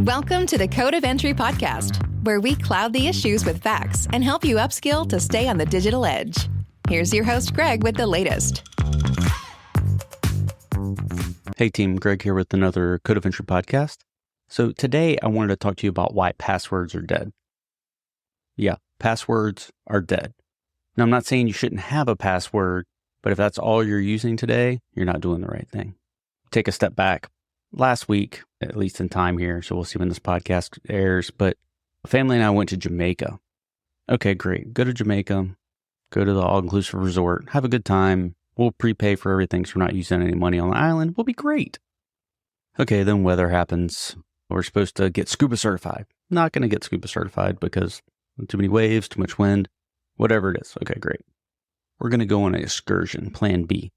Welcome to the Code of Entry podcast, where we cloud the issues with facts and help you upskill to stay on the digital edge. Here's your host, Greg, with the latest. Hey team, Greg here with another Code of Entry podcast. So today I wanted to talk to you about why passwords are dead. Yeah, passwords are dead. Now I'm not saying you shouldn't have a password, but if that's all you're using today, you're not doing the right thing. Take a step back. Last week, at least in time here, so we'll see when this podcast airs, but family and I went to Jamaica. Okay, great. Go to Jamaica, go to the all-inclusive resort, have a good time. We'll prepay for everything so we're not using any money on the island. We'll be great. Okay, then weather happens. We're supposed to get scuba certified. Not going to get scuba certified because too many waves, too much wind, whatever it is. Okay, great. We're going to go on an excursion, plan B.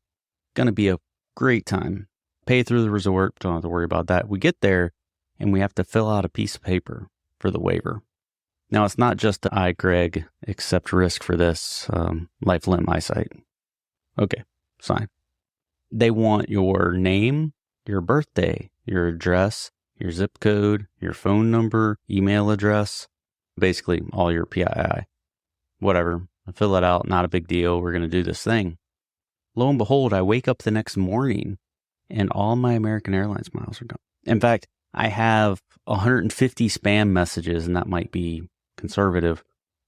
Going to be a great time. Pay through the resort, don't have to worry about that. We get there and we have to fill out a piece of paper for the waiver. Now, it's not just I, Greg, accept risk for this, life, limb, eyesight. Okay, fine. They want your name, your birthday, your address, your zip code, your phone number, email address, basically all your PII. Whatever, I fill it out, not a big deal. We're going to do this thing. Lo and behold, I wake up the next morning and all my American Airlines miles are gone. In fact, I have 150 spam messages, and that might be conservative,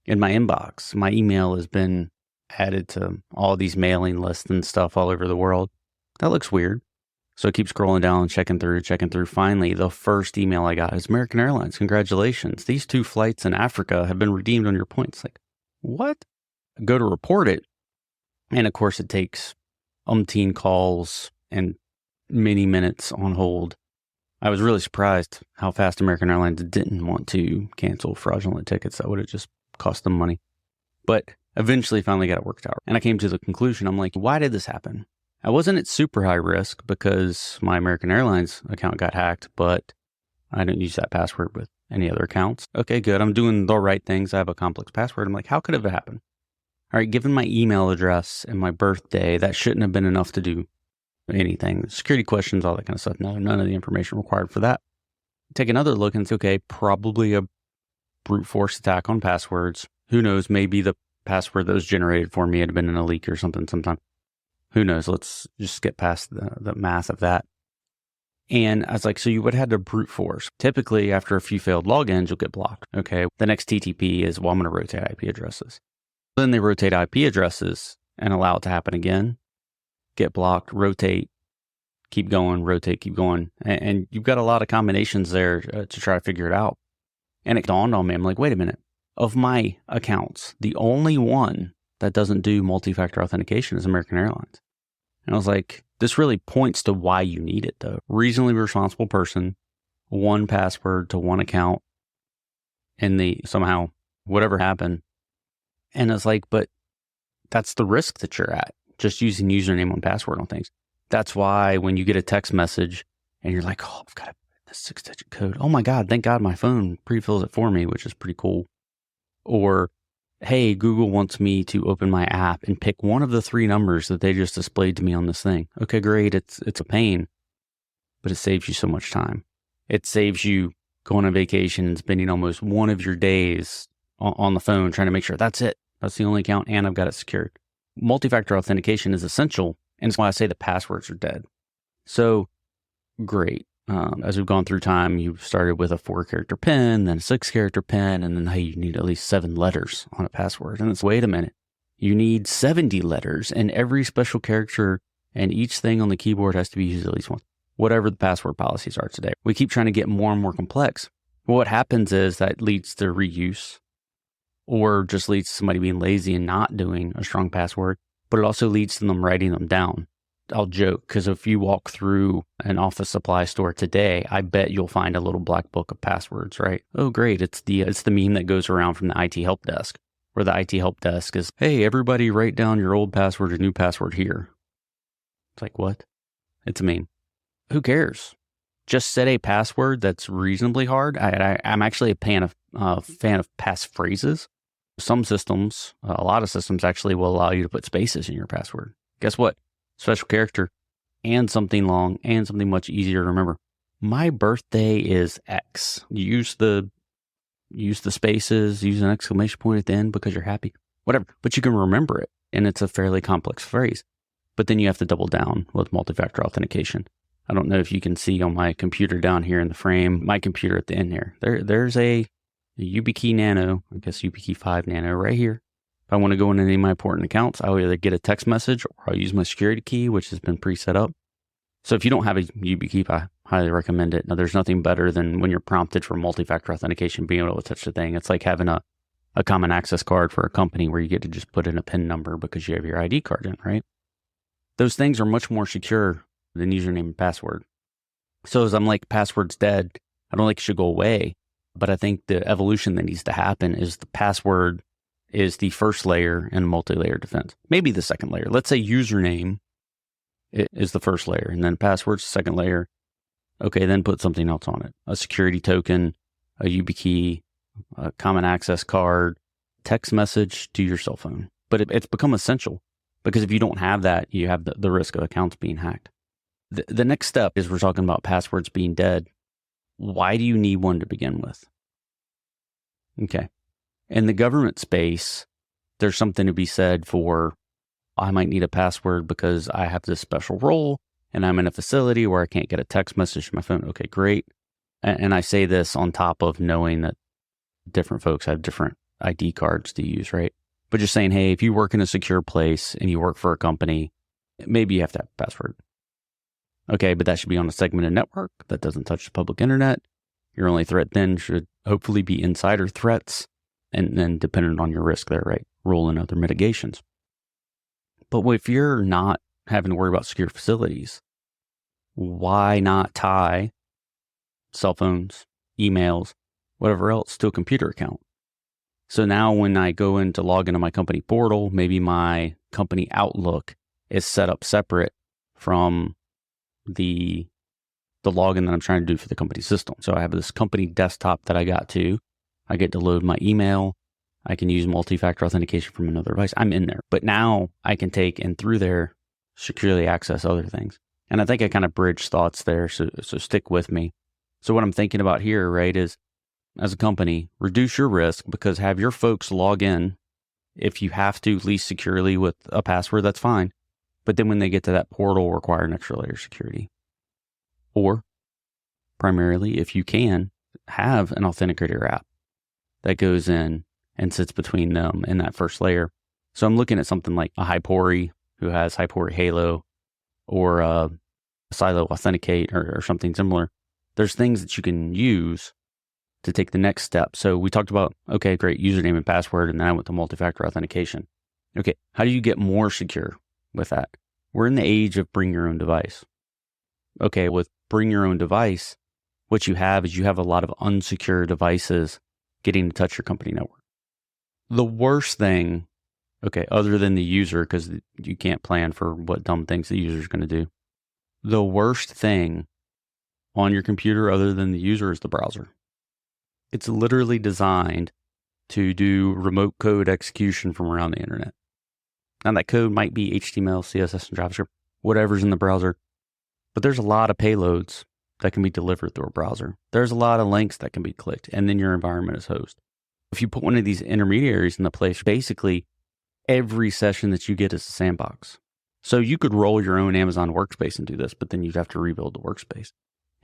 in my inbox. My email has been added to all these mailing lists and stuff all over the world. That looks weird. So I keep scrolling down, checking through. Finally, the first email I got is American Airlines. Congratulations. These 2 flights in Africa have been redeemed on your points. Like, what? I go to report it. And of course, it takes umpteen calls and many minutes on hold. I was really surprised how fast American Airlines didn't want to cancel fraudulent tickets. That would have just cost them money. But eventually finally got it worked out. And I came to the conclusion, I'm like, why did this happen? I wasn't at super high risk because my American Airlines account got hacked, but I didn't use that password with any other accounts. Okay, good. I'm doing the right things. I have a complex password. I'm like, how could it have happened? All right, given my email address and my birthday, that shouldn't have been enough to do anything. Security questions, all that kind of stuff. No, none of the information required for that. Take another look and say, okay, probably a brute force attack on passwords. Who knows? Maybe the password that was generated for me had been in a leak or something sometime. Who knows? Let's just get past the math of that. And I was like, so you would have had to brute force. Typically, after a few failed logins, you'll get blocked. Okay, the next TTP is, well, I'm going to rotate IP addresses. Then they rotate IP addresses and allow it to happen again. Get blocked, rotate, keep going, rotate, keep going. And you've got a lot of combinations there to try to figure it out. And it dawned on me, I'm like, wait a minute. Of my accounts, the only one that doesn't do multi-factor authentication is American Airlines. And I was like, this really points to why you need it though. Reasonably responsible person, one password to one account, and somehow whatever happened. And I was like, but that's the risk that you're at. Just using username and password on things. That's why when you get a text message and you're like, oh, I've got to put this 6-digit code. Oh my God, thank God my phone pre-fills it for me, which is pretty cool. Or, hey, Google wants me to open my app and pick one of the 3 numbers that they just displayed to me on this thing. Okay, great. It's a pain, but it saves you so much time. It saves you going on vacation and spending almost one of your days on the phone trying to make sure that's it. That's the only account and I've got it secured. Multi-factor authentication is essential, and it's why I say the passwords are dead. So, great. As we've gone through time, you started with a 4-character PIN, then a 6-character PIN, and then, hey, you need at least 7 letters on a password. And it's, wait a minute, you need 70 letters, and every special character and each thing on the keyboard has to be used at least once. Whatever the password policies are today. We keep trying to get more and more complex. Well, what happens is that leads to reuse, or just leads to somebody being lazy and not doing a strong password, but it also leads to them writing them down. I'll joke, because if you walk through an office supply store today, I bet you'll find a little black book of passwords, right? Oh, great. It's the meme that goes around from the IT help desk, where the IT help desk is, hey, everybody write down your old password and new password here. It's like, what? It's a meme. Who cares? Just set a password that's reasonably hard. I'm actually a fan of passphrases. Some systems, a lot of systems actually will allow you to put spaces in your password. Guess what? Special character and something long and something much easier to remember. my birthday is X. You use the spaces, use an exclamation point at the end because you're happy, whatever. But you can remember it, and it's a fairly complex phrase. But then you have to double down with multi-factor authentication. I don't know if you can see on my computer down here in the frame, my computer at the end here. There's a YubiKey Nano, I guess YubiKey 5 Nano right here. If I want to go into any of my important accounts, I'll either get a text message or I'll use my security key, which has been pre-set up. So if you don't have a YubiKey, I highly recommend it. Now, there's nothing better than when you're prompted for multi-factor authentication, being able to touch the thing. It's like having a common access card for a company where you get to just put in a PIN number because you have your ID card in, right? Those things are much more secure than username and password. So as I'm like, password's dead, I don't think it should go away. But I think the evolution that needs to happen is the password is the first layer in a multi-layer defense. Maybe the second layer. Let's say username is the first layer, and then password's the second layer. Okay, then put something else on it. A security token, a YubiKey, a common access card, text message to your cell phone. But it's become essential because if you don't have that, you have the risk of accounts being hacked. The next step is we're talking about passwords being dead. Why do you need one to begin with? Okay. In the government space, there's something to be said for, I might need a password because I have this special role and I'm in a facility where I can't get a text message to my phone. Okay, great. And I say this on top of knowing that different folks have different ID cards to use, right? But just saying, hey, if you work in a secure place and you work for a company, maybe you have to have a password. Okay, but that should be on a segmented network that doesn't touch the public internet. Your only threat then should hopefully be insider threats, and then dependent on your risk there, right? Rule and other mitigations. But if you're not having to worry about secure facilities, why not tie cell phones, emails, whatever else to a computer account? So now when I go in to log into my company portal, maybe my company Outlook is set up separate from the login that I'm trying to do for the company system. So I have this company desktop that I got to. I get to load my email. I can use multi-factor authentication from another device. I'm in there. But now I can take and through there securely access other things. And I think I kind of bridge thoughts there, so stick with me. So what I'm thinking about here, right, is as a company, reduce your risk because have your folks log in. If you have to, at least securely with a password, that's fine. But then when they get to that portal, require an extra layer of security. Or primarily, if you can, have an authenticator app that goes in and sits between them in that first layer. So I'm looking at something like a Hypori who has Hypori Halo or a Silo Authenticate or something similar. There's things that you can use to take the next step. So we talked about, okay, great, username and password, and then I went to multi-factor authentication. Okay, how do you get more secure with that? We're in the age of bring your own device. Okay, with bring your own device, what you have is you have a lot of unsecure devices getting to touch your company network. The worst thing, okay, other than the user, because you can't plan for what dumb things the user is going to do. The worst thing on your computer other than the user is the browser. It's literally designed to do remote code execution from around the internet. Now that code might be HTML, CSS, and JavaScript, whatever's in the browser. But there's a lot of payloads that can be delivered through a browser. There's a lot of links that can be clicked, and then your environment is host. If you put one of these intermediaries in the place, basically every session that you get is a sandbox. So you could roll your own Amazon workspace and do this, but then you'd have to rebuild the workspace.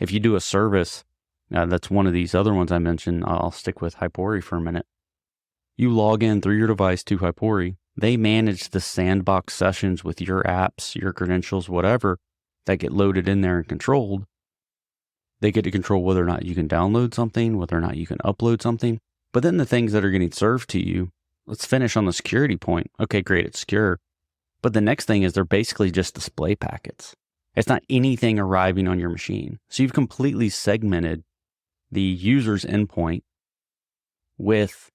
If you do a service, that's one of these other ones I mentioned. I'll stick with Hypori for a minute. You log in through your device to Hypori. They manage the sandbox sessions with your apps, your credentials, whatever, that get loaded in there and controlled. They get to control whether or not you can download something, whether or not you can upload something. But then the things that are getting served to you, let's finish on the security point. Okay, great, it's secure. But the next thing is they're basically just display packets. It's not anything arriving on your machine. So you've completely segmented the user's endpoint with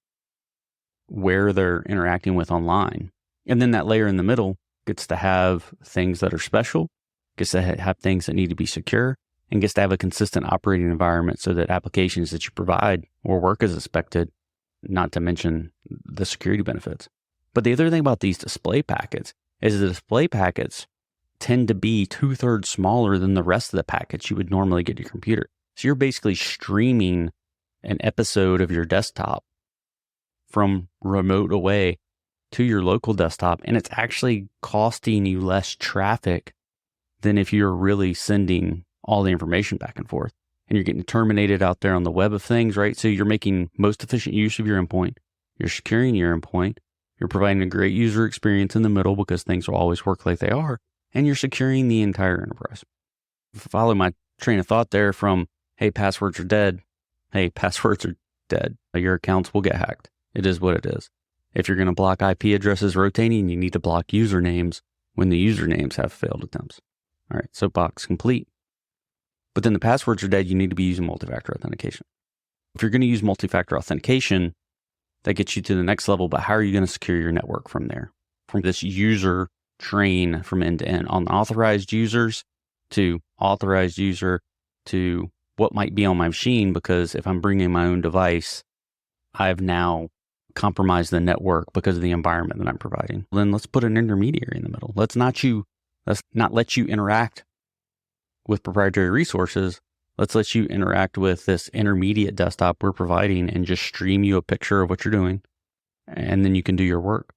where they're interacting with online. And then that layer in the middle gets to have things that are special, gets to have things that need to be secure, and gets to have a consistent operating environment so that applications that you provide will work as expected, not to mention the security benefits. But the other thing about these display packets is the display packets tend to be 2/3 smaller than the rest of the packets you would normally get to your computer. So you're basically streaming an episode of your desktop from remote away to your local desktop, and it's actually costing you less traffic than if you're really sending all the information back and forth. And you're getting terminated out there on the web of things, right? So you're making most efficient use of your endpoint. You're securing your endpoint. You're providing a great user experience in the middle because things will always work like they are. And you're securing the entire enterprise. Follow my train of thought there from, hey, passwords are dead. Hey, passwords are dead. Your accounts will get hacked. It is what it is. If you're going to block IP addresses rotating, you need to block usernames when the usernames have failed attempts. All right, soapbox complete. But then the passwords are dead, you need to be using multi-factor authentication. If you're going to use multi-factor authentication, that gets you to the next level, but how are you going to secure your network from there? From this user train from end to end, on authorized users to authorized user to what might be on my machine, because if I'm bringing my own device, I've now compromised the network because of the environment that I'm providing. Then let's put an intermediary in the middle. Let's not let you interact with proprietary resources. Let's let you interact with this intermediate desktop we're providing and just stream you a picture of what you're doing. And then you can do your work.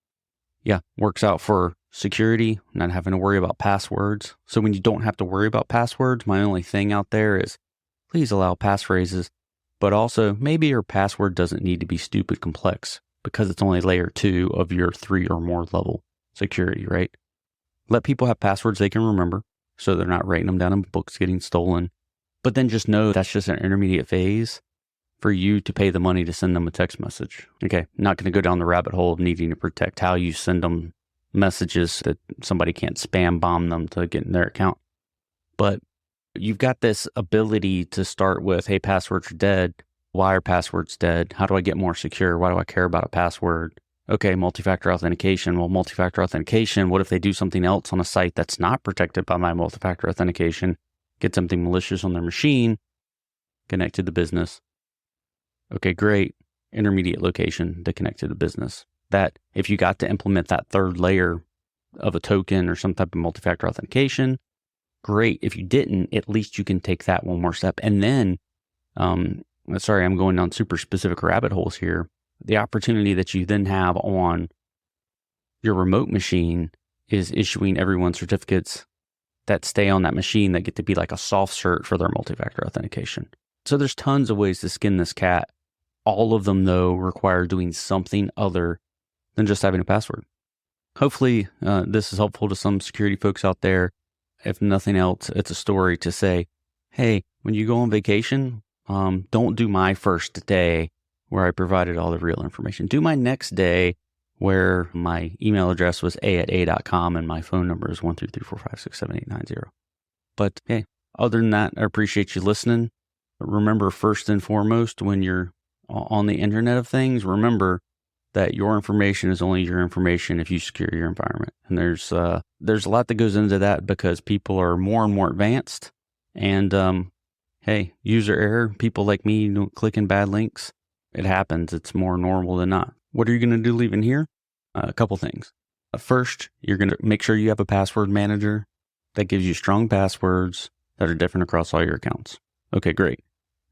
Yeah, works out for security, not having to worry about passwords. So when you don't have to worry about passwords, my only thing out there is please allow passphrases, but also maybe your password doesn't need to be stupid complex because it's only layer 2 of your 3 or more level security, right? Let people have passwords they can remember so they're not writing them down in books getting stolen. But then just know that's just an intermediate phase for you to pay the money to send them a text message. Okay, not going to go down the rabbit hole of needing to protect how you send them messages that somebody can't spam bomb them to get in their account. But you've got this ability to start with, hey, passwords are dead. Why are passwords dead? How do I get more secure? Why do I care about a password? Okay, multi-factor authentication. Well, multi-factor authentication, what if they do something else on a site that's not protected by my multi-factor authentication? Get something malicious on their machine, connect to the business. Okay, great. Intermediate location to connect to the business. That if you got to implement that third layer of a token or some type of multi-factor authentication, great. If you didn't, at least you can take that one more step. And then, sorry, I'm going down super specific rabbit holes here. The opportunity that you then have on your remote machine is issuing everyone certificates that stay on that machine that get to be like a soft cert for their multi-factor authentication. So there's tons of ways to skin this cat. All of them, though, require doing something other than just having a password. Hopefully, this is helpful to some security folks out there. If nothing else, it's a story to say, hey, when you go on vacation, don't do my first day where I provided all the real information. Do my next day where my email address was a@a.com and my phone number is 1-334-567-890. But hey, other than that, I appreciate you listening. But remember, first and foremost, when you're on the Internet of Things, remember that your information is only your information if you secure your environment. And there's a lot that goes into that because people are more and more advanced. And hey, user error, people like me clicking bad links, it happens. It's more normal than not. What are you going to do leaving here? A couple things. First, you're going to make sure you have a password manager that gives you strong passwords that are different across all your accounts. Okay, great.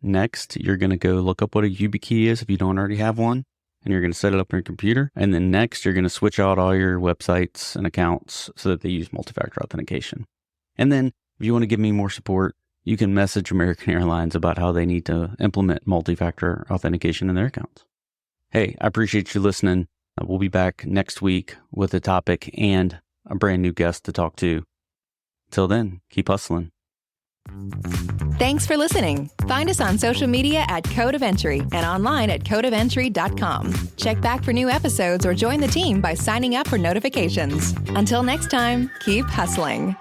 Next, you're going to go look up what a YubiKey is if you don't already have one, and you're going to set it up on your computer. And then next, you're going to switch out all your websites and accounts so that they use multi-factor authentication. And then if you want to give me more support, you can message American Airlines about how they need to implement multi-factor authentication in their accounts. Hey, I appreciate you listening. We'll be back next week with a topic and a brand new guest to talk to. Till then, keep hustling. Thanks for listening. Find us on social media at Code of Entry and online at codeofentry.com. Check back for new episodes or join the team by signing up for notifications. Until next time, keep hustling.